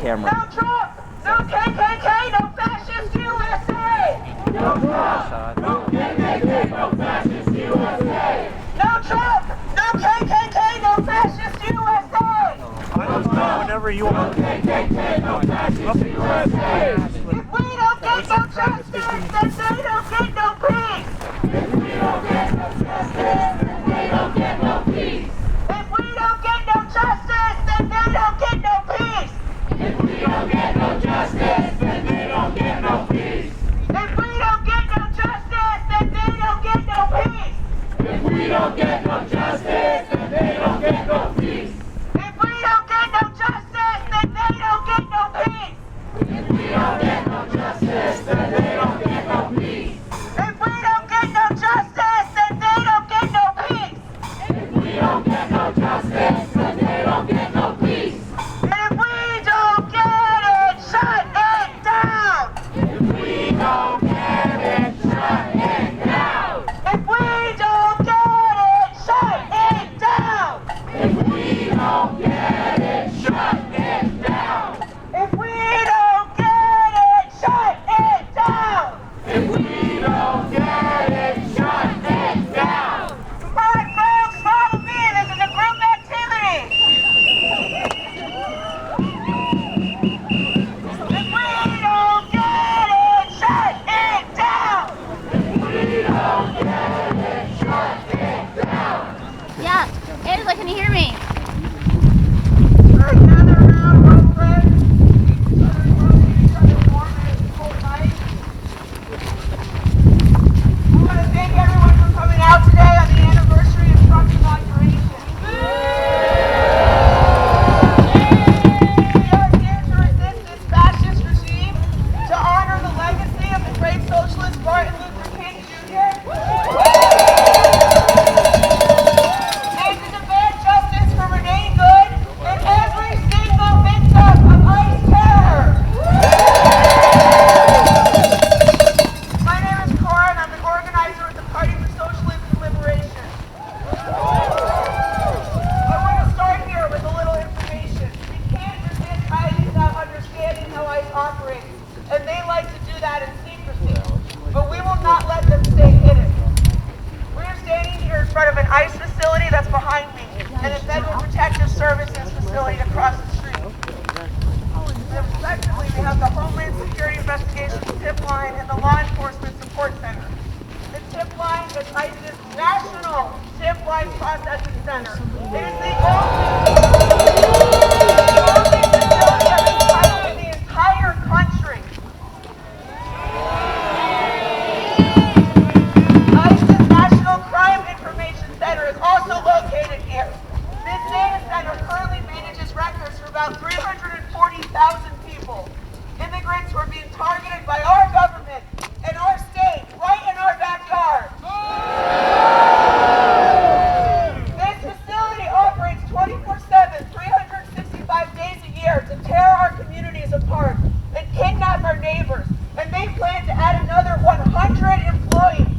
camera. No Trump! No KKK! No fascist USA! No Trump! No KKK! No fascist USA! No Trump! No KKK! No fascist USA! Whenever you want. No KKK! No fascist USA! If we don't get no justice, then they don't get no peace! If we don't get no justice, then they don't get no peace! If we don't get no justice, then they don't get no peace! If we don't get no justice, then they don't get no peace! If we don't get no justice, then they don't get no peace! If we don't get no justice, then they don't get no peace! If we don't get no justice, then they don't get no peace! If we don't get no justice, then they don't get no peace! If we don't get no justice, then they don't get no peace! If we don't get no justice, then they don't get no peace! And if we don't get it, shut it down! If we don't get it, shut it down! If we don't get it, shut it down! If we don't get it, shut it down! If we don't get it, shut it down! If we don't get it, shut it down! Come on, folks, follow me. This is a group activity. If we don't get it, shut it down! If we don't get it, shut it down! Yeah, Angela, can you hear me? Gather around, one friend. Each other close, each other warm, and it's a cold night. I want to thank everyone for coming out today on the anniversary of Trump's inauguration. We are here to resist this fascist regime, to honor the legacy of the great socialist Martin Luther King Jr. And to demand justice for Renee Good and every single victim of ICE terror. My name is Cora and I'm the organizer of the Party for Socialism and Liberation. I want to start here with a little information. We can't resist ICE without understanding how ICE operates, and they like to do that in secrecy. But we will not let them stay hidden. We're standing here in front of an ICE facility that's behind me, and a Federal Protective Services facility across the street. Respectively, we have the Homeland Security Investigations tip line and the Law Enforcement Support Center. The tip line is ICE's National Tip Line Processing Center. It is the only facility of its type in the entire country. ICE's National Crime Information Center is also located here. This data center currently manages records for about 340,000 people. Immigrants who are being targeted by our government and our state right in our backyard. This facility operates 24/7, 365 days a year to tear our communities apart and kidnap our neighbors. And they plan to add another 100 employees.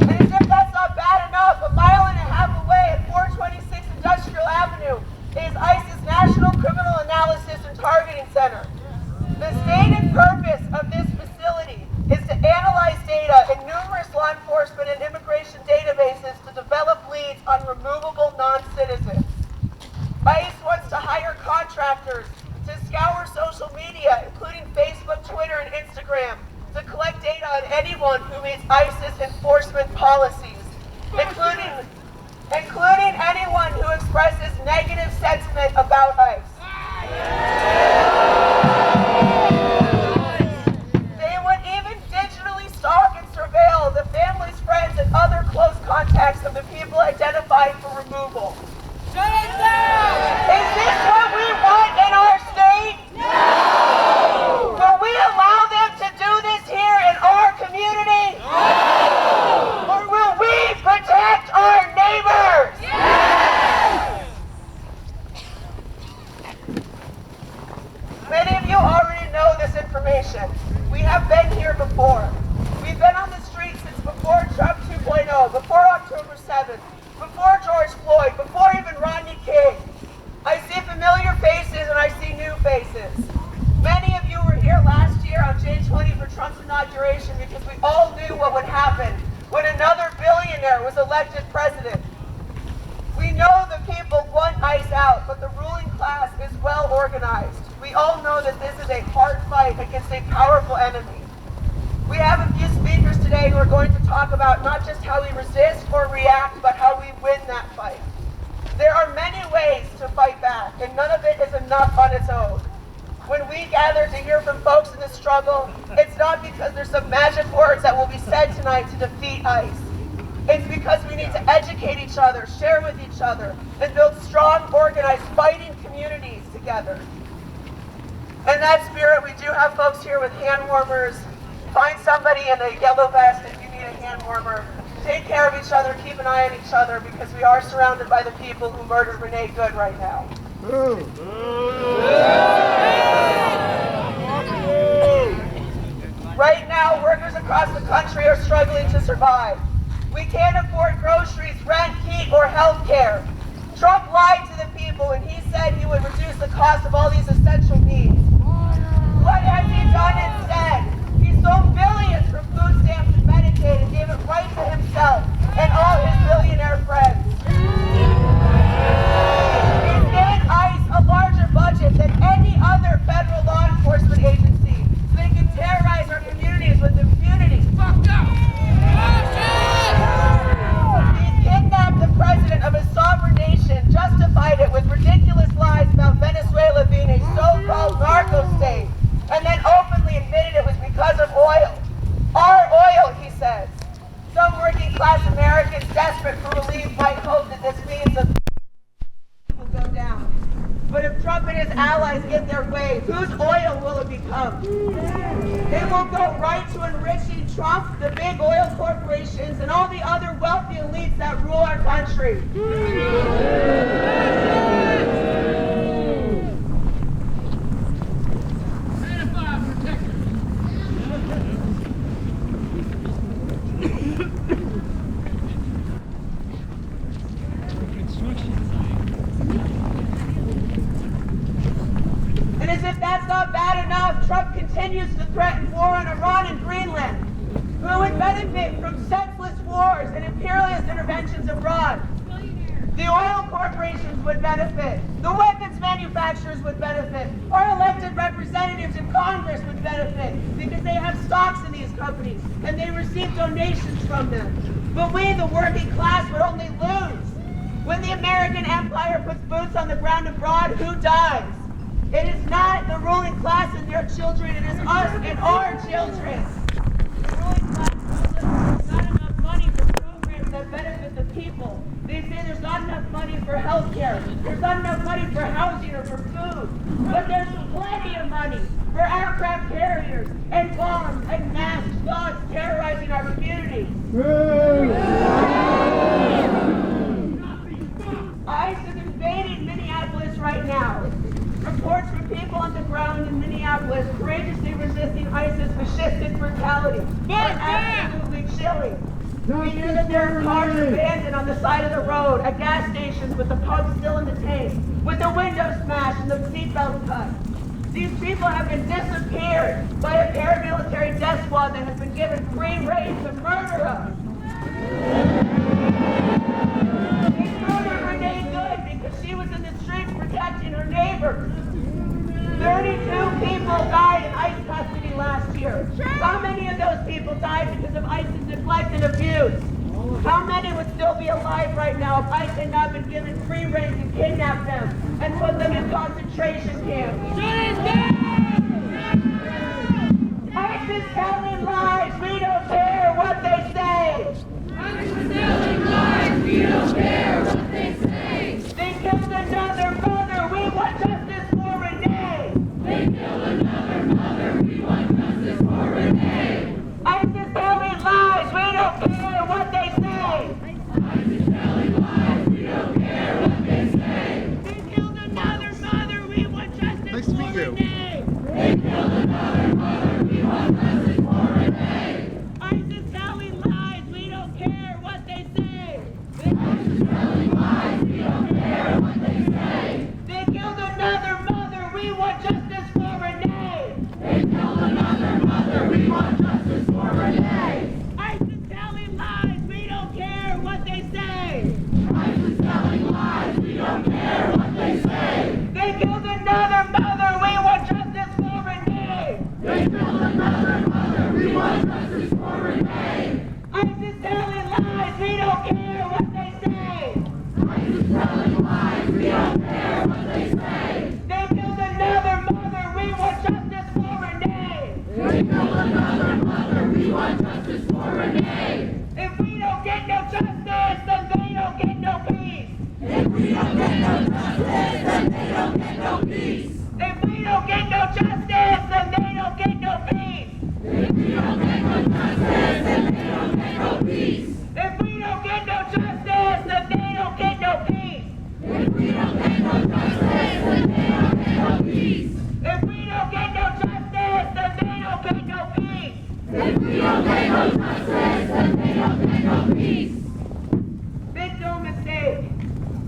And as if that's not bad enough, a mile and a half away at 426 Industrial Avenue is ICE's National Criminal Analysis and Targeting Center. The stated purpose of this facility is to analyze data in numerous law enforcement and immigration databases to develop leads on removable non-citizens. ICE wants to hire contractors to scour social media, including Facebook, Twitter, and Instagram, to collect data on anyone who meets ICE's enforcement policies, including anyone who expresses negative sentiment about ICE. They would even digitally stalk and surveil the families, friends, and other close contacts of the people identified for removal. Shut it down! Is this what we want in our state? No! Will we allow them to do this here in our community? No! Or will we protect our neighbors? Yes! Many of you already know this information. We have been here before. We've been on the street since before Trump 2.0, before October 7th, before George Floyd, before even Rodney King. I see elected president. We know the people want ICE out, but the ruling class is well organized. We all know that this is a hard fight against a powerful enemy. We have a few speakers today who are going to talk about not just how we resist or react, but how we win that fight. There are many ways to fight back, and none of it is enough on its own. When we gather to hear from folks in the struggle, it's not because there's some magic words that will be said tonight to defeat ICE. It's because we need to educate each other, share with each other, and build strong, organized, fighting communities together. In that spirit, we do have folks here with hand warmers. Find somebody in a yellow vest if you need a hand warmer. Take care of each other, keep an eye on each other, because we are surrounded by the people who murdered Renee Good right now. Right now, workers across the country are struggling to survive. We can't afford groceries, rent, heat, or health care. Trump lied to the people when he said he would reduce the cost of all these essential needs. What has he done instead? He stole billions from food stamps and Medicaid and gave it right to himself and all his billionaire friends. He's given ICE a larger budget than any other federal law enforcement agency so they can terrorize our communities with impunity. Fucked up! He kidnapped the president of a sovereign nation, justified it with ridiculous lies about Venezuela being a so-called narco state, and then openly admitted it was because of oil. Our oil, he says. Some working class Americans desperate for relief might hope that this means that will go down. But if Trump and his allies get their way, whose oil will it become? It will go right to enriching Trump, the big oil corporations, and all the other wealthy elites that rule our country. And as if that's not bad enough, Trump continues to threaten war on Iran and Greenland. Who would benefit from senseless wars and imperialist interventions abroad? The oil corporations would benefit. The weapons manufacturers would benefit. Our elected representatives in Congress would benefit because they have stocks in these companies and they receive donations from them. But we, the working class, would only lose. When the American empire puts boots on the ground abroad, who dies? It is not the ruling class and their children, it is us and our children. The ruling class knows that there's not enough money for programs that benefit the people. They say there's not enough money for health care, there's not enough money for housing or for food, but there's plenty of money for aircraft carriers and bombs and mass dogs terrorizing our communities. ICE is invading Minneapolis right now. Reports from people on the ground in Minneapolis courageously resisting ICE's fascistic brutality are absolutely chilling. We hear that there are cars abandoned on the side of the road, at gas stations with the pump still in the tank, with the windows smashed and the seatbelts cut. These people have been disappeared by a paramilitary death squad that has been given free rein to murder us. They murdered Renee Good because she was in the streets protecting her neighbors. 32 people died in ICE custody last year. How many of those people died because of ICE's neglect and abuse? How many would still be alive right now if ICE had not been given free rein to kidnap them and put them in concentration camps? ICE is telling lies. We don't care what they say. ICE is telling lies. We don't care what they say. They killed another mother. We want justice for Renee. They killed another mother. We want justice for Renee. ICE is telling lies. We don't care what they say. ICE is telling lies. We don't care what they say. They killed another mother. We want justice for Renee. They killed another mother. We want justice for Renee. ICE is telling lies. We don't care what they say. ICE is telling lies. We don't care what they say. They killed another mother. We want justice for Renee. They killed another mother. We want justice for Renee. ICE is telling lies. We don't care what they say. peace. If we don't get no justice, then they don't get no peace. If we don't get no justice, then they don't get no peace. If we don't get no justice, then they don't get no peace. If we don't get no justice, then they don't get no peace. If we don't get no justice, then they don't get no peace. If we don't get no justice, then they don't get no peace. Make no mistake,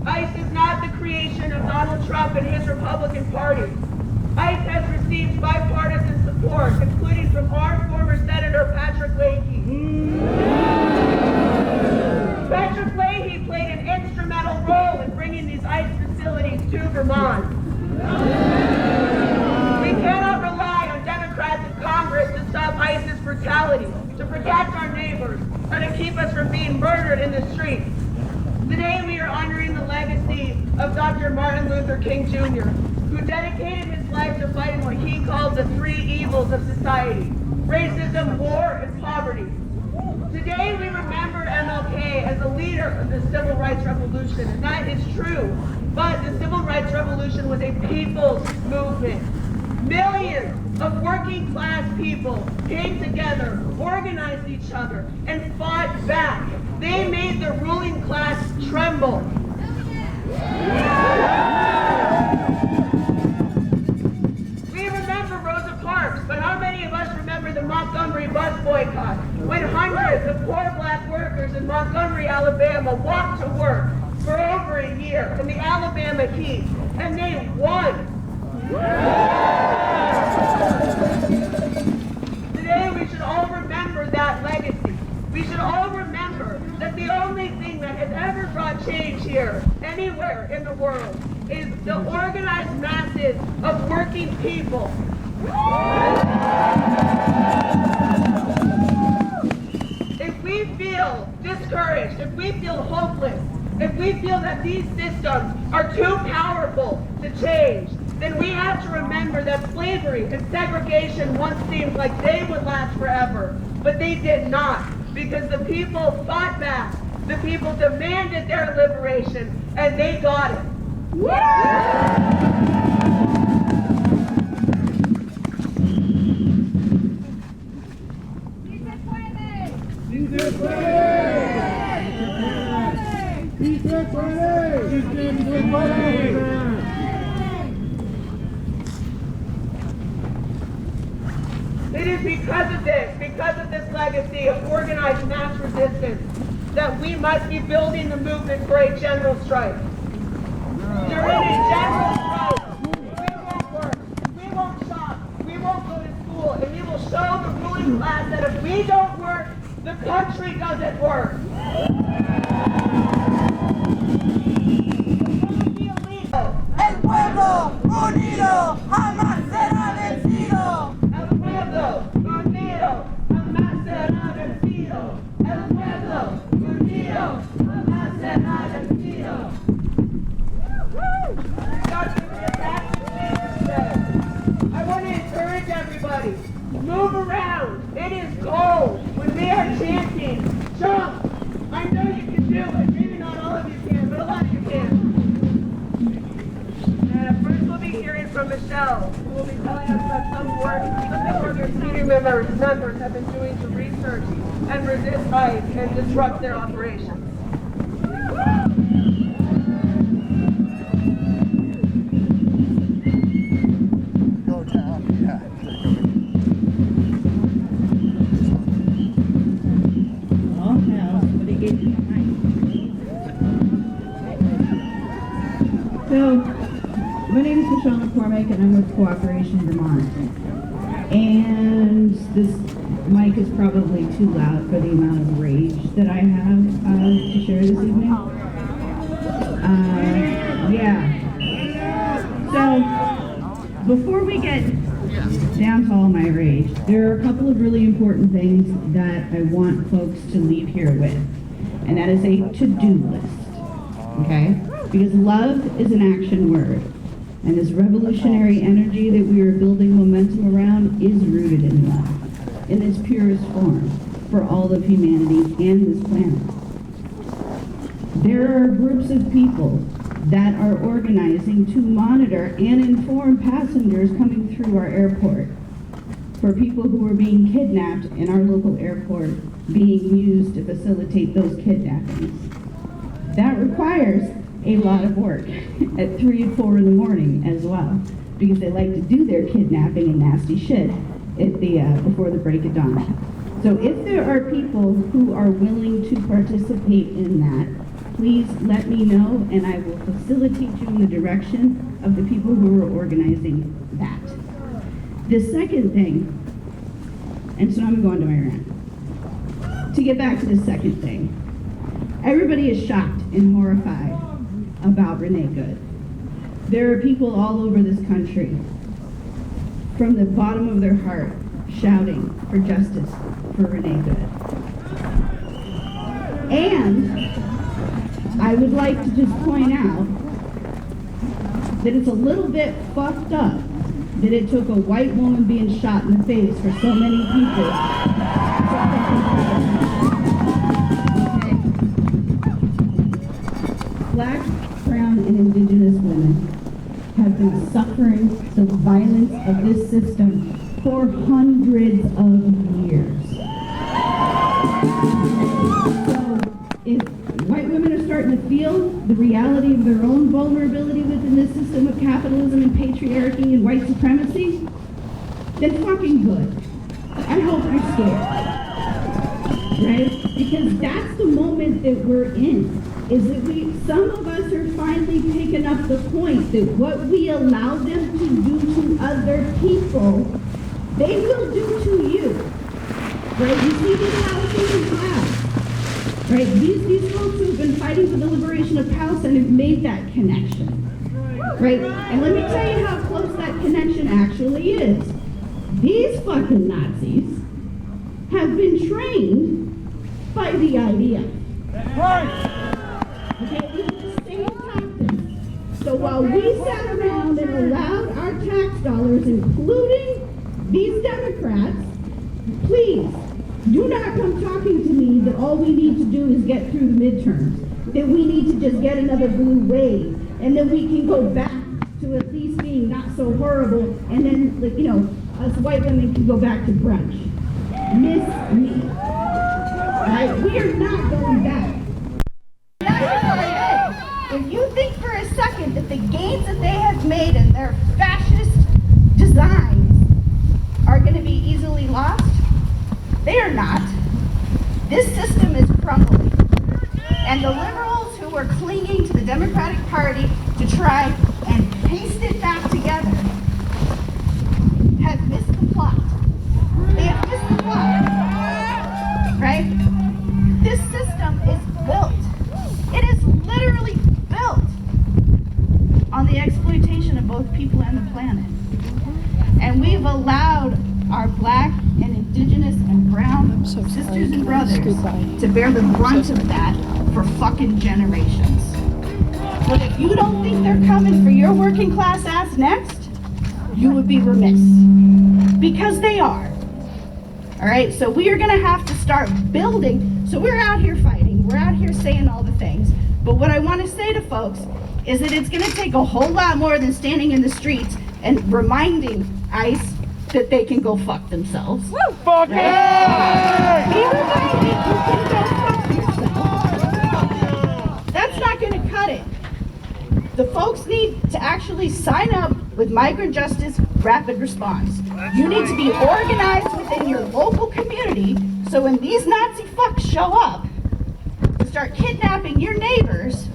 ICE is not the creation of Donald Trump and his Republican Party. ICE has received bipartisan support, including from our former Senator Patrick Leahy. Patrick Leahy played an instrumental role in bringing these ICE facilities to Vermont. We cannot rely on Democrats in Congress to stop ICE's brutality, to protect our neighbors, or to keep us from being murdered in the streets. Today we are honoring the legacy of Dr. Martin Luther King Jr., who dedicated his life to fighting what he called the three evils of society: racism, war, and poverty. Today we remember MLK as a leader of the Civil Rights Revolution, and that is true. But the Civil Rights Revolution was a people's movement. Millions of working class people came together, organized each other, and fought back. They made the ruling class tremble. We remember Rosa Parks, but how many of us remember the Montgomery bus boycott, when hundreds of poor black workers in Montgomery, Alabama walked to work for over a year in the Alabama heat, and they won. Today we should all remember that legacy. We should all remember that the only thing that has ever brought change here, anywhere in the world, is the organized masses of working people. If we feel discouraged, if we feel hopeless, if we feel that these systems are too powerful to change, then we have to remember that slavery and segregation once seemed like they would last forever, but they did not, because the people fought back, the people demanded their liberation, and they got it. It is because of this legacy of organized mass resistance, that we must be building the movement for a general strike. During a general strike, we won't work, we won't shop, we won't go to school, and we will show the ruling class that if we don't work, the country doesn't work. El pueblo unido jamás será vencido. El pueblo unido jamás será vencido. El pueblo unido jamás será vencido. I want to encourage everybody, move around. It is cold. When we are chanting, jump. I know you can do it. Maybe not all of you can, but a lot of you can. First we'll be hearing from Michelle, who will be telling us about some work their senior members have been doing to research and resist ICE and disrupt their operations. Go down, yeah. So, my name is Michelle McCormick, and I'm with Cooperation Vermont. And this mic is probably too loud for the amount of rage that I have to share this evening. So, before we get down to all my rage, there are a couple of really important things that I want folks to leave here with. And that is a to-do list, okay? Because love is an action word. And this revolutionary energy that we are building momentum around is rooted in love, in its purest form, for all of humanity and this planet. There are groups of people that are organizing to monitor and inform passengers coming through our airport for people who are being kidnapped in our local airport being used to facilitate those kidnappings. That requires a lot of work at 3 and 4 in the morning as well, because they like to do their kidnapping and nasty shit at before the break of dawn. So if there are people who are willing to participate in that, please let me know and I will facilitate you in the direction of the people who are organizing that. The second thing, and so I'm going to my rant. To get back to the second thing, everybody is shocked and horrified about Renee Good. There are people all over this country, from the bottom of their heart, shouting for justice for Renee Good. And I would like to just point out that it's a little bit fucked up that it took a white woman being shot in the face for so many people. Black, brown, and indigenous women have been suffering the violence of this system for hundreds of years. So if white women are starting to feel the reality of their own vulnerability within this system of capitalism and patriarchy and white supremacy, then fucking good. I hope you're scared, right? Because that's the moment that we're in, is that some of us are finally picking up the point that what we allow them to do to other people, they will do to you, right? You see these houses in class. Right, these folks who have been fighting for the liberation of Palestine have made that connection. Right, and let me tell you how close that connection actually is. These fucking Nazis have been trained by the IDF. Okay, these are the same tactics. So while we sat around and allowed our tax dollars, including these Democrats, please, do not come talking to me that all we need to do is get through the midterms, that we need to just get another blue wave, and then we can go back to at least being not so horrible, and then, you know, us white women can go back to brunch. Miss me. Right? We are not going back. If you think for a second that the gains that they have made in their fascist designs are going to be easily lost, they are not. This system is crumbling. And the liberals who are clinging to the Democratic Party to try and paste it back together have missed the plot. They have missed the plot. Right? This system is built. It is literally built on the exploitation of both people and the planet. And we've allowed our black and indigenous and brown sisters and brothers to bear the brunt of that for fucking generations. But if you don't think they're coming for your working class ass next, you would be remiss. Because they are. All right, so we are gonna have to start building. So we're out here fighting, we're out here saying all the things. But what I wanna say to folks is that it's gonna take a whole lot more than standing in the streets and reminding ICE that they can go fuck themselves. Woo! Fuck right? Be reminded you can go fuck yourself. That's not gonna cut it. The folks need to actually sign up with Migrant Justice Rapid Response. You need to be organized within your local community, so when these Nazi fucks show up and start kidnapping your neighbors,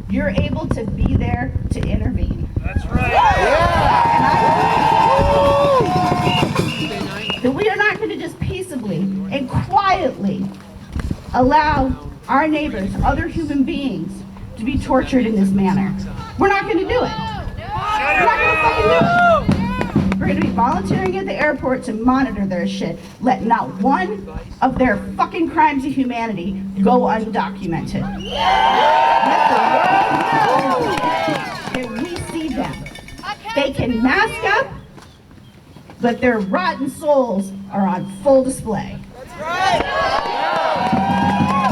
you're able to be there to intervene. That's right. That we are not going to just peaceably and quietly allow our neighbors, other human beings, to be tortured in this manner. We're not going to do it. We're not going to fucking do it. We're going to be volunteering at the airport to monitor their shit. Let not one of their fucking crimes of humanity go undocumented. Let the world know that we see them. They can mask up, but their rotten souls are on full display.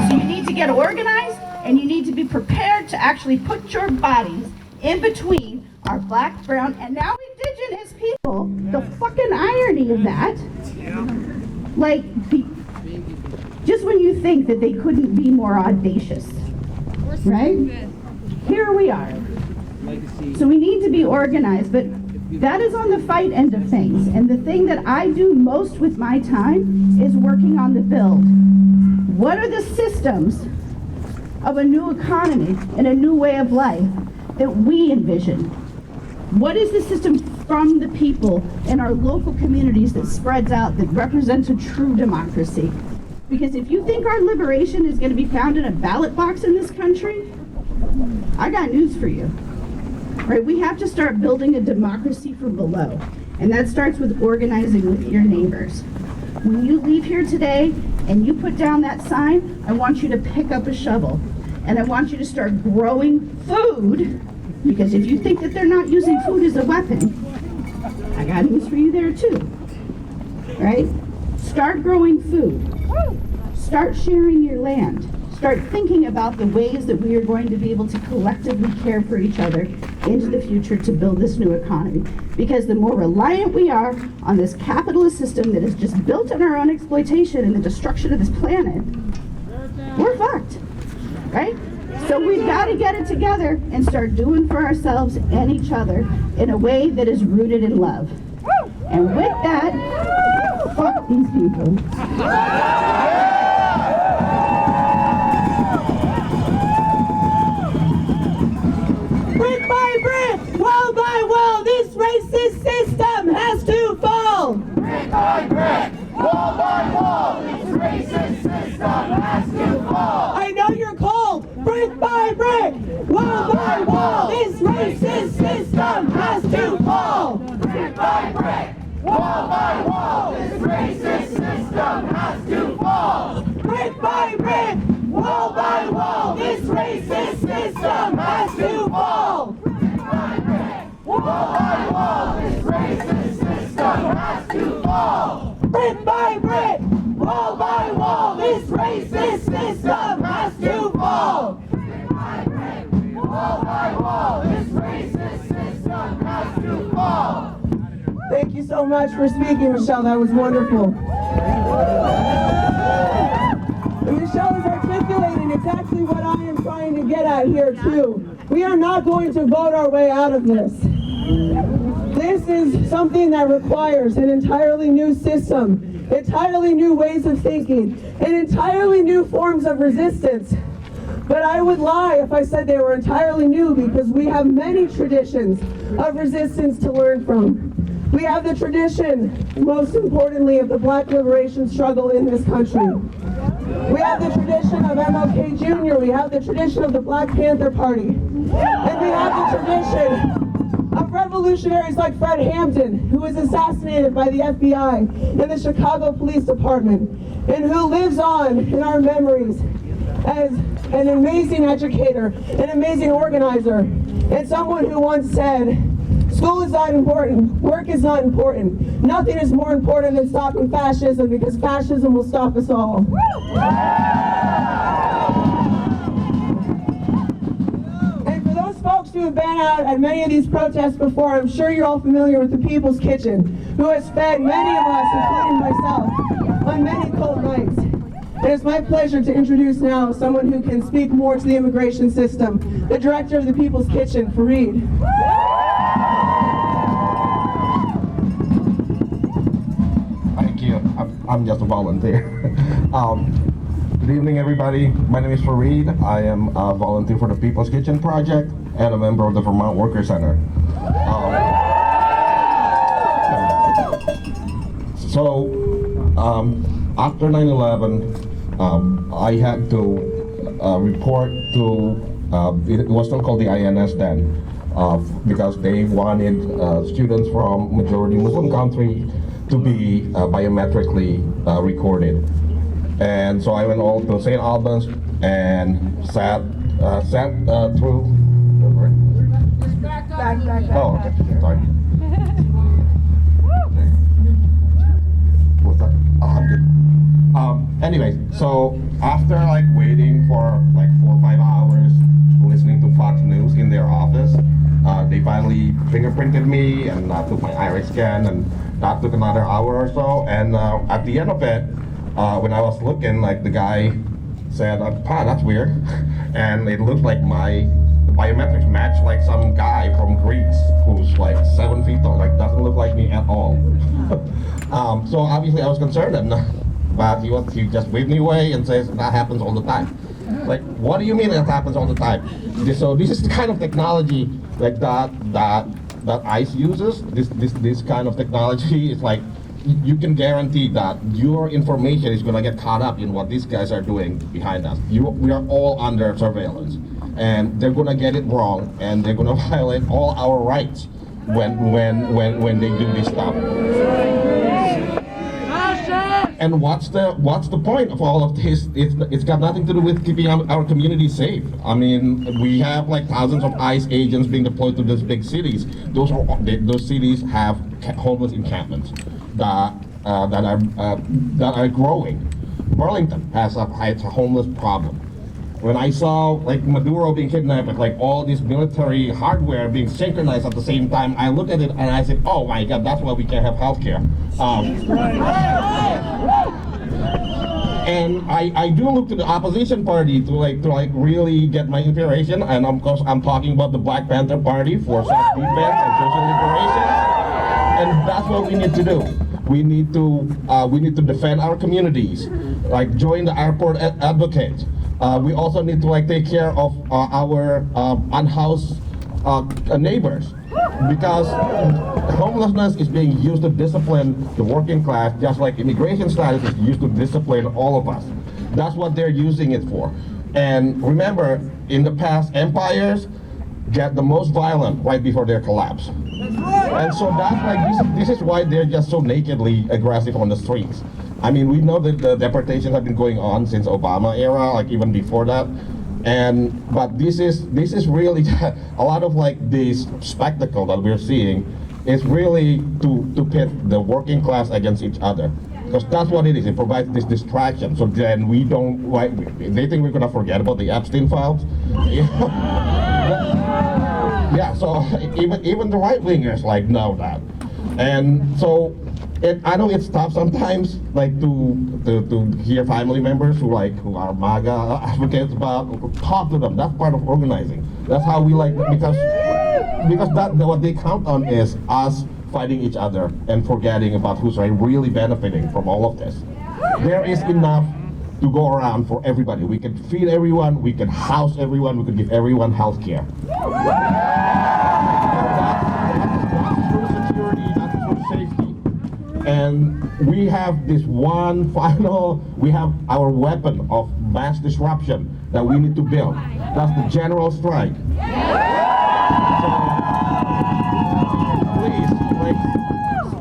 So you need to get organized And you need to be prepared to actually put your bodies in between our black, brown, and now indigenous people. The fucking irony of that. Like, just when you think that they couldn't be more audacious, right? Here we are. So we need to be organized, but that is on the fight end of things. And the thing that I do most with my time is working on the build. What are the systems of a new economy and a new way of life that we envision? What is the system from the people in our local communities that spreads out, that represents a true democracy? Because if you think our liberation is going to be found in a ballot box in this country, I got news for you. Right? We have to start building a democracy from below. And that starts with organizing with your neighbors. When you leave here today and you put down that sign, I want you to pick up a shovel. And I want you to start growing food, because if you think that they're not using food as a weapon, I got news for you there too. Right? Start growing food. Start sharing your land. Start thinking about the ways that we are going to be able to collectively care for each other into the future to build this new economy. Because the more reliant we are on this capitalist system that is just built on our own exploitation and the destruction of this planet, we're fucked, right? So we've got to get it together and start doing for ourselves and each other in a way that is rooted in love. And with that, fuck these people. Brick by brick, wall by wall, this racist system has to fall. Brick by brick, wall by wall, this racist system has to fall. I know you're cold. Brick by brick, wall by wall, this racist system has to fall. Brick by brick, wall by wall, this racist system has to fall. Brick by brick, wall by wall, this racist system has to fall. Brick by brick, wall by wall, this racist system has to fall. Brick by brick, wall by wall, this racist system has to fall. Brick by brick, wall by wall, this racist system has to fall. Thank you so much for speaking, Michelle. That was wonderful. And Michelle is articulating exactly what I am trying to get at here, too. We are not going to vote our way out of this. This is something that requires an entirely new system, entirely new ways of thinking, and entirely new forms of resistance. But I would lie if I said they were entirely new, because we have many traditions of resistance to learn from. We have the tradition, most importantly, of the Black liberation struggle in this country. We have the tradition of MLK Jr., we have the tradition of the Black Panther Party, and we have the tradition of revolutionaries like Fred Hampton, who was assassinated by the FBI and the Chicago Police Department, and who lives on in our memories as an amazing educator, an amazing organizer, and someone who once said, school is not important, work is not important, nothing is more important than stopping fascism, because fascism will stop us all. And for those folks who have been out at many of these protests before, I'm sure you're all familiar with the People's Kitchen, who has fed many of us, including myself, on many cold nights. It is my pleasure to introduce now someone who can speak more to the immigration system, the director of the People's Kitchen, Fareed. Thank you. I'm just a volunteer. Good evening, everybody. My name is Fareed. I am a volunteer for the People's Kitchen Project and a member of the Vermont Worker Center. After 9/11, I had to report to, it was still called the INS then, because they wanted students from majority Muslim country to be biometrically recorded. And so I went all to St. Albans and sat through. Back. Oh, okay. Sorry. What's that? Oh, I'm good. Anyway, so after like waiting for like 4 or 5 hours. actually fingerprinted me and took my iris scan, and that took another hour or so. And at the end of it, when I was looking, like the guy said, "Pa, that's weird," and it looked like my biometrics matched like some guy from Greece who's like 7 feet tall. Like doesn't look like me at all. So obviously I was concerned, but he just waved me away and says that happens all the time. Like, what do you mean it happens all the time? So this is the kind of technology like that ICE uses. This kind of technology is like, you can guarantee that your information is going to get caught up in what these guys are doing behind us. We are all under surveillance, and they're going to get it wrong, and they're going to violate all our rights when they do this stuff. And what's the point of all of this? It's got nothing to do with keeping our community safe. I mean, we have like thousands of ICE agents being deployed to those big cities. Those cities have homeless encampments that are growing. Burlington has a homeless problem. When I saw like Maduro being kidnapped with like all this military hardware being synchronized at the same time, I looked at it and I said, "Oh my God, that's why we can't have healthcare." And I do look to the opposition party to really get my inspiration, and of course I'm talking about the Black Panther Party for self-defense and social liberation, and that's what we need to do. We need to defend our communities, like join the airport advocates. We also need to take care of our unhoused neighbors, because homelessness is being used to discipline the working class, just like immigration status is used to discipline all of us. That's what they're using it for. And remember, in the past, empires get the most violent right before their collapse. And so that's this is why they're just so nakedly aggressive on the streets. I mean, we know that the deportations have been going on since Obama era, like even before that. But this is really a lot of this spectacle that we're seeing is really to pit the working class against each other, because that's what it is. It provides this distraction. So then we don't they think we're gonna forget about the Epstein files. Yeah. So even the right wingers know that, and so. I know it's tough sometimes, to hear family members who are MAGA advocates, but talk to them. That's part of organizing. That's how we because what they count on is us fighting each other and forgetting about who's really benefiting from all of this. There is enough to go around for everybody. We can feed everyone, we can house everyone, we can give everyone health care. That's true security, that's true safety. And we have this we have our weapon of mass disruption that we need to build. That's the general strike. So, please,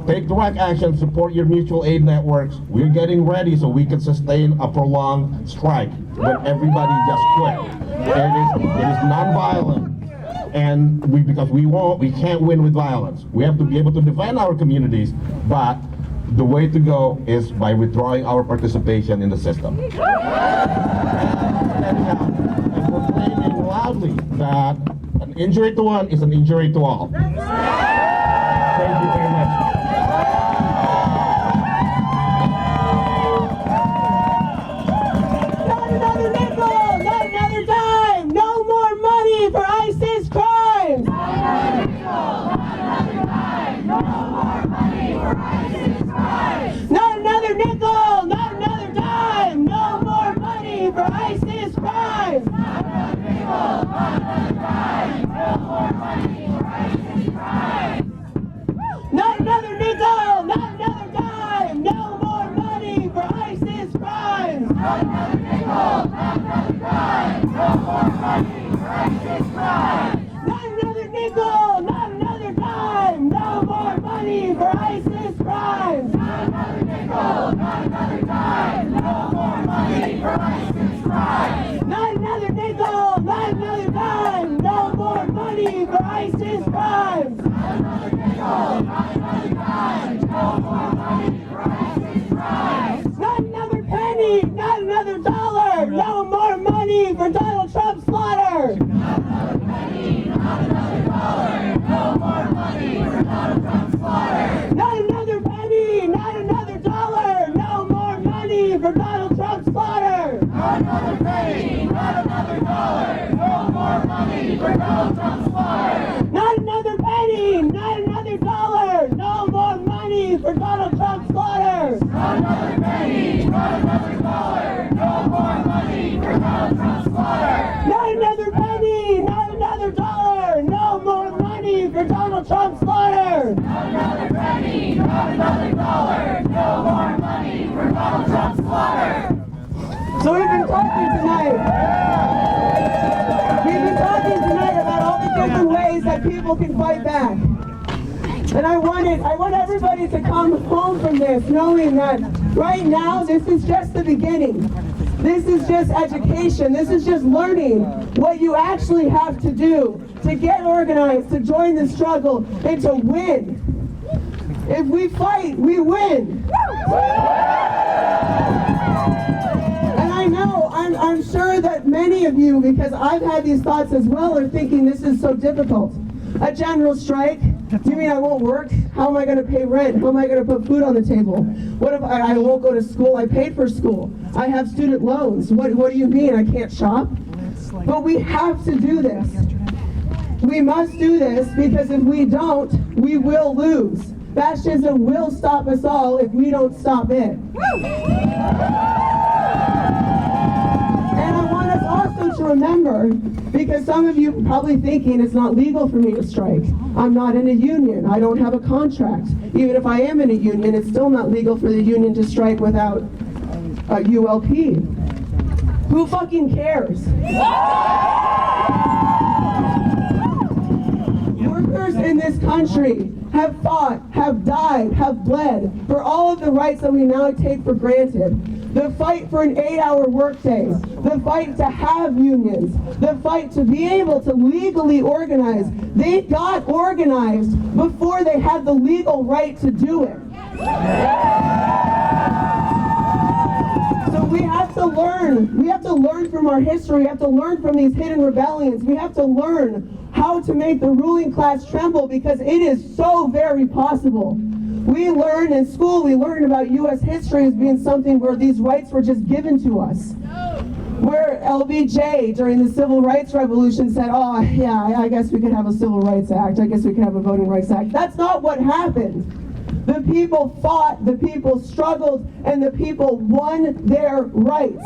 take direct action, support your mutual aid networks. We're getting ready so we can sustain a prolonged strike when everybody just quit. It is non-violent. And because we can't win with violence. We have to be able to defend our communities, but the way to go is by withdrawing our participation in the system. And proclaiming loudly that an injury to one is an injury to all. Thank you very much. Not another nickel, not another dime, no more money for ISIS crimes. Not another nickel, not another dime, no more money for ISIS crimes. Not another nickel, not another dime, no more money for ISIS crimes. Not another nickel, not another dime, no more money for ISIS crimes. Not another nickel, not another dime, no more money for ISIS crimes. Not another nickel, not another dime, no more money for ISIS crimes. Not another nickel, not another dime, no more money for ISIS crimes. Not another nickel, not another dime, no more money for ISIS crimes. Not another nickel, not another dime, no more money for ISIS crimes. Not another nickel, not another dime, no more money for ISIS crimes. Not another penny, not another dollar, no more money for Donald Trump's slaughter. Not another penny, not another dollar, no more for Donald Trump's slaughter! Not another penny, not another dollar. No more money for Donald Trump's slaughter. So we've been talking tonight. We've been talking tonight about all the different ways that people can fight back. And I want everybody to come home from this knowing that right now this is just the beginning. This is just education. This is just learning what you actually have to do to get organized, to join the struggle, and to win. If we fight, we win. And I know, I'm sure that many of you, because I've had these thoughts as well, are thinking this is so difficult. A general strike? You mean I won't work? How am I going to pay rent? How am I going to put food on the table? What if I won't go to school? I paid for school. I have student loans. What do you mean I can't shop? But we have to do this. We must do this because if we don't, we will lose. Fascism will stop us all if we don't stop it. And I want us also to remember, because some of you are probably thinking it's not legal for me to strike. I'm not in a union. I don't have a contract. Even if I am in a union, it's still not legal for the union to strike without a ULP. Who fucking cares? Workers in this country have fought, have died, have bled for all of the rights that we now take for granted. The fight for an 8-hour workday, the fight to have unions, the fight to be able to legally organize. They got organized before they had the legal right to do it. So we have to learn. We have to learn from our history. We have to learn from these hidden rebellions. We have to learn how to make the ruling class tremble because it is so very possible. We learn in school, we learn about U.S. history as being something where these rights were just given to us. Where LBJ during the Civil Rights Revolution said, oh yeah, I guess we could have a Civil Rights Act, I guess we could have a Voting Rights Act. That's not what happened. The people fought, the people struggled, and the people won their rights.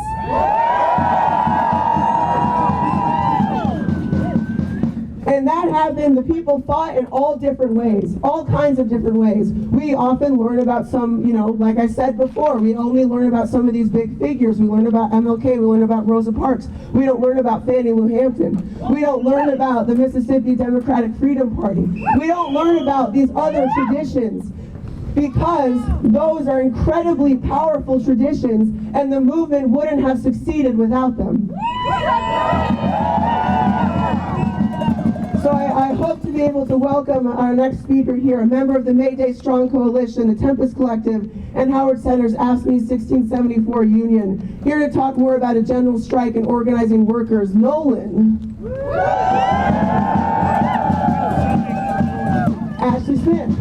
And that happened, the people fought in all different ways, all kinds of different ways. We often learn about some, like I said before, we only learn about some of these big figures. We learn about MLK, we learn about Rosa Parks. We don't learn about Fannie Lou Hampton. We don't learn about the Mississippi Democratic Freedom Party. We don't learn about these other traditions because those are incredibly powerful traditions and the movement wouldn't have succeeded without them. So I hope to be able to welcome our next speaker here, a member of the May Day Strong Coalition, the Tempest Collective, and Howard Center's AFSCME 1674 Union, here to talk more about a general strike and organizing workers. Nolan. Ashley Smith.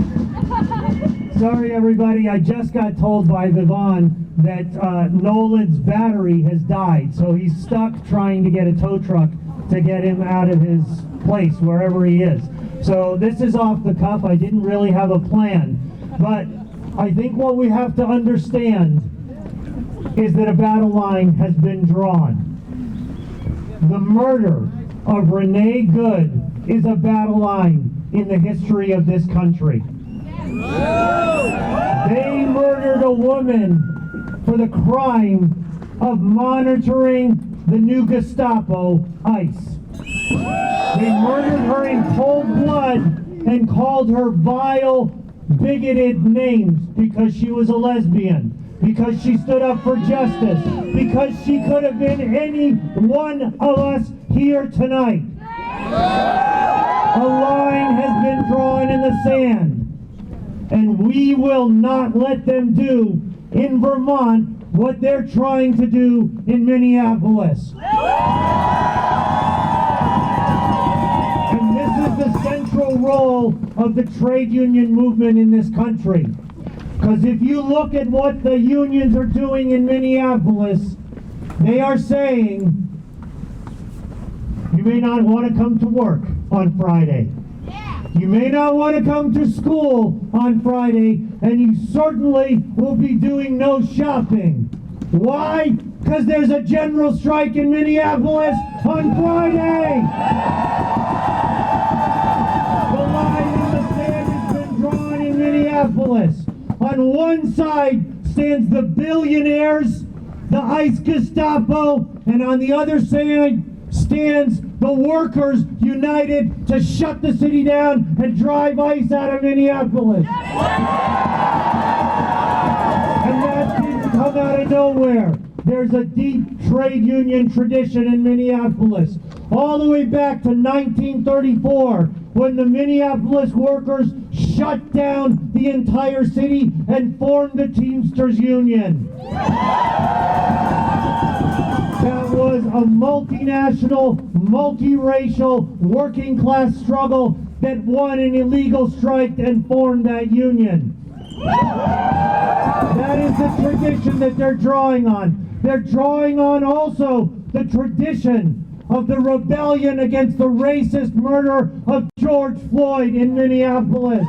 Sorry everybody, I just got told by Vivon that Nolan's battery has died, so he's stuck trying to get a tow truck to get him out of his place, wherever he is. So this is off the cuff. I didn't really have a plan. But I think what we have to understand is that a battle line has been drawn. The murder of Renee Good is a battle line in the history of this country. They murdered a woman for the crime of monitoring the new Gestapo, ICE. They murdered her in cold blood and called her vile, bigoted names because she was a lesbian, because she stood up for justice, because she could have been any one of us here tonight. A line has been drawn in the sand, and we will not let them do in Vermont what they're trying to do in Minneapolis. And this is the central role of the trade union movement in this country. Because if you look at what the unions are doing in Minneapolis, they are saying, you may not want to come to work on Friday. You may not want to come to school on Friday, and you certainly will be doing no shopping. Why? Because there's a general strike in Minneapolis on Friday. The line On one side stands the billionaires, the ICE Gestapo, and on the other side stands the workers united to shut the city down and drive ICE out of Minneapolis. And that didn't come out of nowhere. There's a deep trade union tradition in Minneapolis, all the way back to 1934, when the Minneapolis workers shut down the entire city and formed the Teamsters Union. That was a multinational, multiracial, working class struggle that won an illegal strike and formed that union. That is the tradition that they're drawing on. They're drawing on also the tradition of the rebellion against the racist murder of George Floyd in Minneapolis.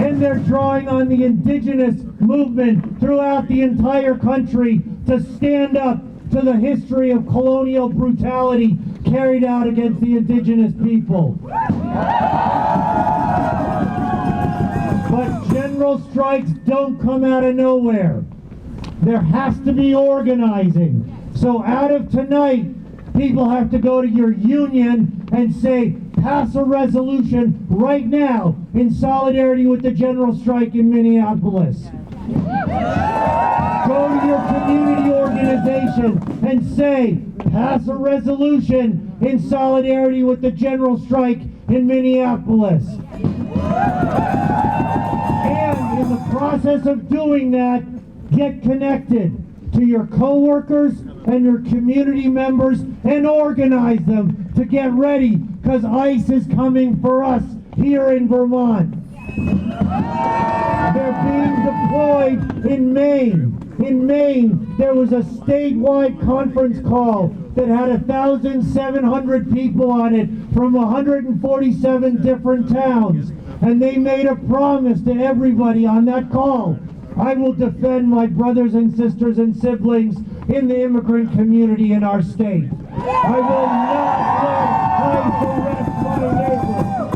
And they're drawing on the indigenous movement throughout the entire country to stand up to the history of colonial brutality carried out against the indigenous people. But general strikes don't come out of nowhere. There has to be organizing. So out of tonight, people have to go to your union and say, pass a resolution right now in solidarity with the general strike in Minneapolis. Go to your community organization and say, pass a resolution in solidarity with the general strike in Minneapolis. And in the process of doing that, get connected to your co-workers and your community members and organize them to get ready, because ICE is coming for us here in Vermont. They're being deployed in Maine. In Maine, there was a statewide conference call that had 1,700 people on it from 147 different towns. And they made a promise to everybody on that call. I will defend my brothers and sisters and siblings in the immigrant community in our state. I will not let ICE arrest my neighbors.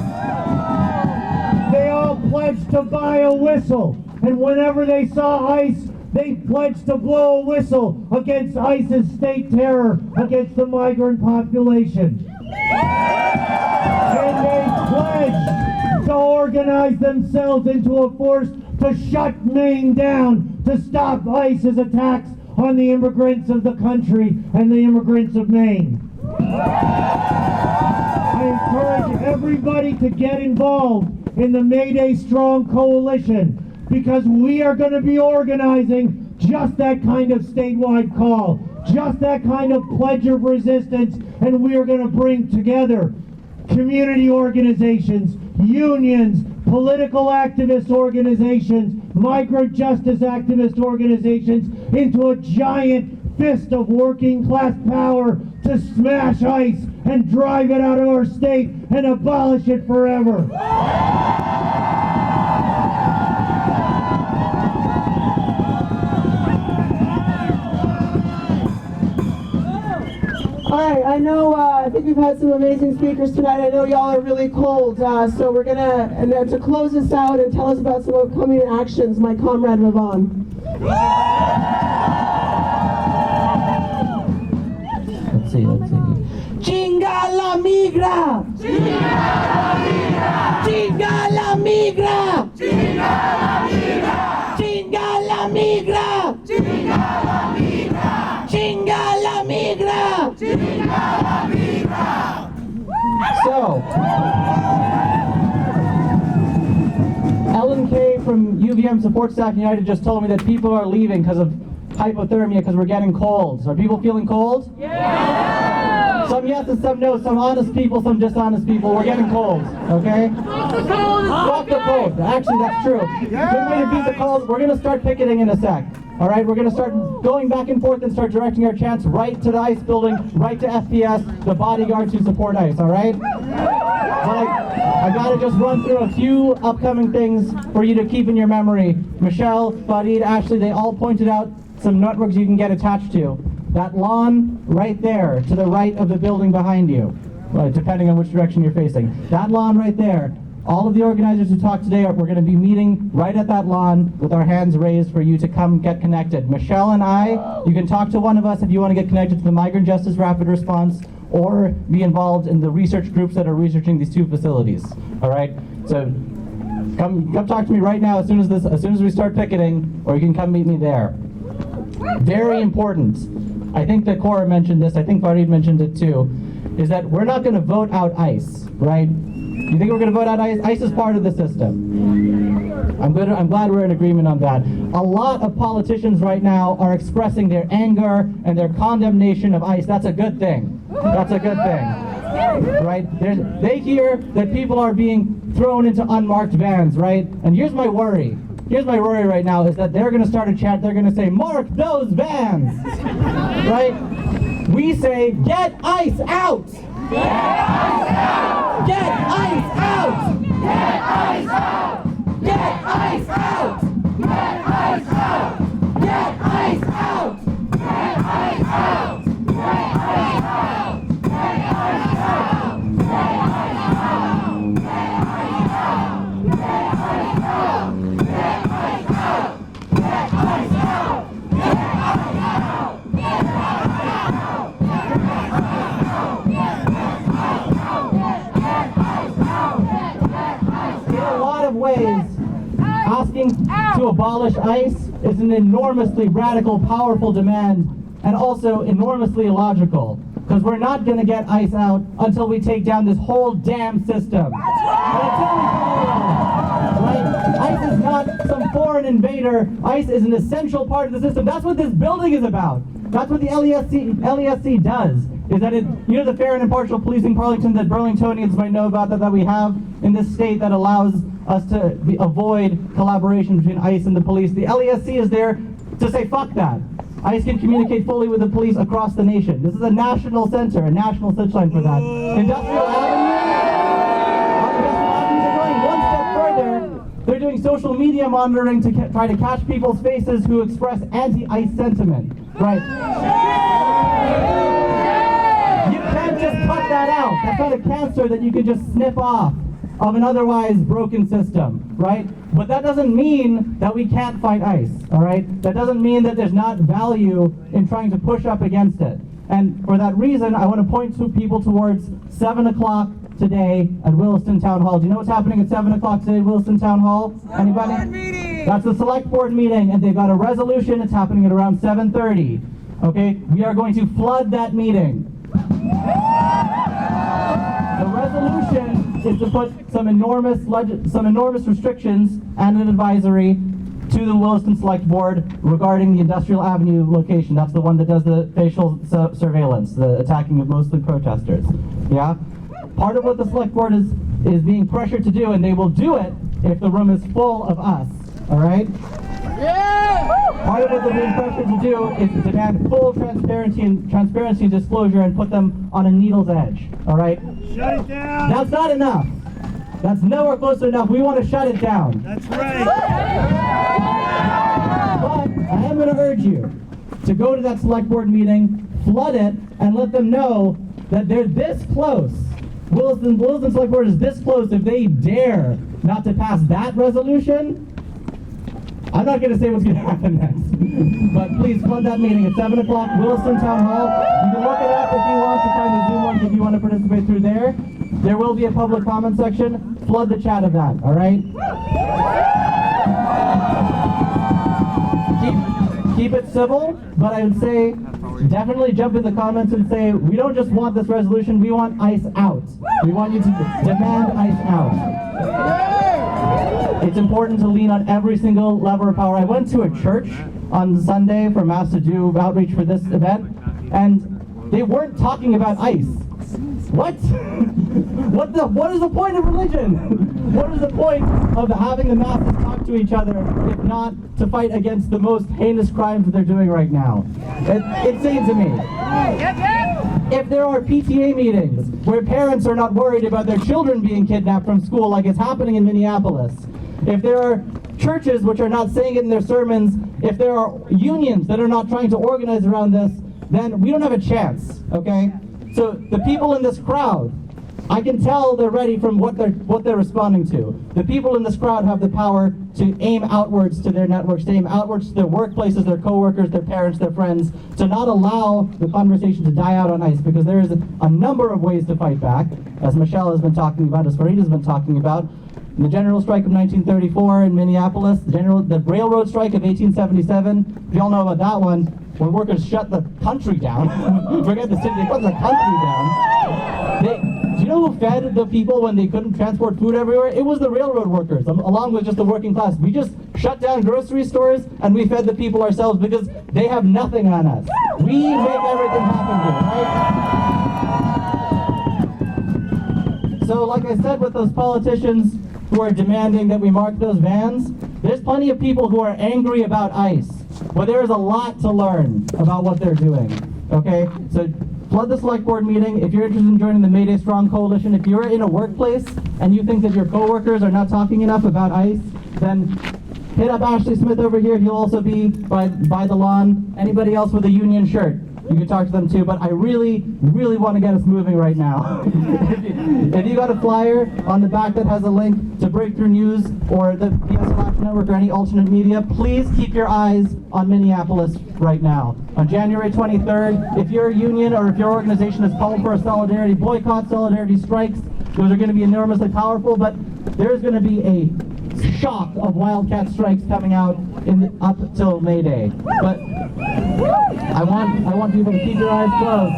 They all pledged to buy a whistle, and whenever they saw ICE, they pledged to blow a whistle against ICE's state terror against the migrant population. And they pledged to organize themselves into a force to shut Maine down, to stop ICE's attacks on the immigrants of the country and the immigrants of Maine. I encourage everybody to get involved in the Mayday Strong Coalition, because we are going to be organizing just that kind of statewide call, just that kind of pledge of resistance, and we are going to bring together community organizations, unions, political activist organizations, migrant justice activist organizations into a giant fist of working class power to smash ICE and drive it out of our state and abolish it forever. All right, I know, I think we've had some amazing speakers tonight. I know y'all are really cold, so we're gonna, and then to close us out and tell us about some upcoming actions, my comrade Ravon. Let's see. Chinga la migra! Chinga la migra! Chinga la migra! Chinga la migra! Chinga la migra! Chinga la migra! Chinga la migra! Chinga la migra! So, Ellen Kay from UVM Support Staff United just told me that people are leaving because of hypothermia, because we're getting colds. Are people feeling cold? Yeah! Some yes and some no, some honest people, some dishonest people. We're getting colds, okay? Stop the cold. Actually, that's true. Good way to beat the cold. We're going to start picketing in a sec. All right, we're going to start going back and forth and start directing our chants right to the ICE building, right to FPS, the bodyguards who support ICE, all right? But I got to just run through a few upcoming things for you to keep in your memory. Michelle, Farid, Ashley, they all pointed out some networks you can get attached to. That lawn right there, to the right of the building behind you, depending on which direction you're facing. That lawn right there, All of the organizers who talked today, we're going to be meeting right at that lawn with our hands raised for you to come get connected. Michelle and I, you can talk to one of us if you want to get connected to the Migrant Justice Rapid Response or be involved in the research groups that are researching these two facilities. All right? So come talk to me right now as soon as we start picketing, or you can come meet me there. Very important. I think that Cora mentioned this, I think Farid mentioned it too, is that we're not going to vote out ICE, right? You think we're going to vote out ICE? ICE is part of the system. I'm glad we're in agreement on that. A lot of politicians right now are expressing their anger and their condemnation of ICE. That's a good thing. That's a good thing, right? They hear that people are being thrown into unmarked vans, right? And here's my worry. Here's my worry right now is that they're going to start a chant. They're going to say, "Mark those vans," right? We say, "Get ICE out! Get ICE out! Get ICE out! Get ICE out! Get ICE out! Get ICE out! Get ICE out! Get ICE out! Get ICE out! Get ICE out! Get ICE out! Get ICE out! Get ICE out! Get ICE out! Get ICE out! Get ICE out! Get In a lot of ways, asking to abolish ICE is an enormously radical, powerful demand, and also enormously illogical, because we're not going to get ICE out until we take down this whole damn system. And until we do that, right? ICE is not some foreign invader. ICE is an essential part of the system. That's what this building is about. That's what the LESC does. Is that it, you know, the fair and impartial policing Burlington that Burlingtonians might know about that we have in this state that allows us to avoid collaboration between ICE and the police. The LESC is there to say fuck that. ICE can communicate fully with the police across the nation. This is a national center, a national switch line for that. Industrial Avenue, they're going one step further. They're doing social media monitoring to try to catch people's faces who express anti-ICE sentiment. Right. You can't just cut that out. That's not a cancer that you could just snip off of an otherwise broken system, right? But that doesn't mean that we can't fight ICE, all right? That doesn't mean that there's not value in trying to push up against it. And for that reason, I want to point to people towards 7 o'clock today at Williston Town Hall. Do you know what's happening at 7 o'clock today at Williston Town Hall? Anybody? That's the select board meeting, and they've got a resolution. It's happening at around 7:30. Okay, we are going to flood that meeting. The resolution is to put some enormous restrictions and an advisory to the Williston Select Board regarding the Industrial Avenue location. That's the one that does the facial surveillance, the attacking of mostly protesters. Yeah? Part of what the Select Board is being pressured to do, and they will do it if the room is full of us. All right? Part of what they're being pressured to do is to demand full transparency and disclosure and put them on a needle's edge. All right? Shut it down. That's not enough. That's nowhere close to enough. We want to shut it down. That's right. But I am going to urge you to go to that select board meeting, flood it, and let them know that they're this close. Williston Select Board is this close. If they dare not to pass that resolution, I'm not going to say what's going to happen next. But please flood that meeting at 7 o'clock, Williston Town Hall. You can look it up if you want to find the Zoom link if you want to participate through there. There will be a public comment section. Flood the chat of that, all right? Keep it civil, but I would say definitely jump in the comments and say, we don't just want this resolution, we want ICE out. We want you to demand ICE out. It's important to lean on every single lever of power. I went to a church on Sunday for Mass to do outreach for this event, and they weren't talking about ICE. What? What is the point of religion? What is the point of having the masses talk to each other if not to fight against the most heinous crimes that they're doing right now? It's insane to me. If there are PTA meetings where parents are not worried about their children being kidnapped from school like it's happening in Minneapolis, if there are churches which are not saying it in their sermons, if there are unions that are not trying to organize around this, then we don't have a chance, okay? So the people in this crowd, I can tell they're ready from what they're responding to. The people in this crowd have the power to aim outwards to their networks, to aim outwards to their workplaces, their coworkers, their parents, their friends, to not allow the conversation to die out on ICE, because there is a number of ways to fight back, as Michelle has been talking about, as Farid has been talking about. The general strike of 1934 in Minneapolis, the railroad strike of 1877, if you all know about that one, when workers shut the country down, forget the city, they shut the country down. Do you know who fed the people when they couldn't transport food everywhere? It was the railroad workers, along with just the working class. We just shut down grocery stores and we fed the people ourselves because they have nothing on us. We make everything happen here, right? So like I said, with those politicians who are demanding that we mark those vans, there's plenty of people who are angry about ICE, but there is a lot to learn about what they're doing, okay? So flood the select board meeting. If you're interested in joining the Mayday Strong Coalition, if you're in a workplace and you think that your coworkers are not talking enough about ICE, then hit up Ashley Smith over here. He'll also be by the lawn. Anybody else with a union shirt, you can talk to them too, but I really, really want to get us moving right now. If you got a flyer on the back that has a link to Breakthrough News or the PSL Action Network or any alternate media, please keep your eyes on Minneapolis right now. On January 23rd, if your union or if your organization is called for a solidarity boycott, solidarity strikes, those are going to be enormously powerful, but there's going to be a shock of wildcat strikes coming out up till May Day. But I want people to keep your eyes closed.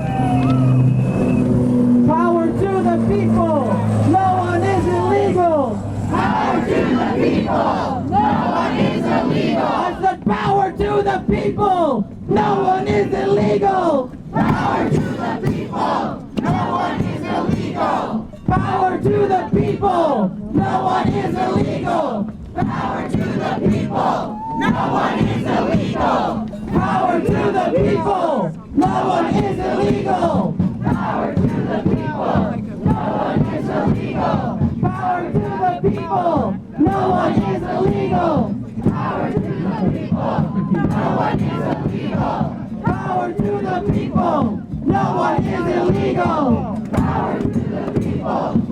Power to the people! No one is illegal! Power to the people! No one is illegal! I said power to the people! No one is illegal! Power to the people! No one is illegal! Power to the people! No one is illegal! Power to the people! No one is illegal! Power to the people! No one is illegal! Power to the people! No one is illegal! Power to the people! No one is illegal! Power to the people! No one is illegal! Power to the people! No one is illegal! Power to the people!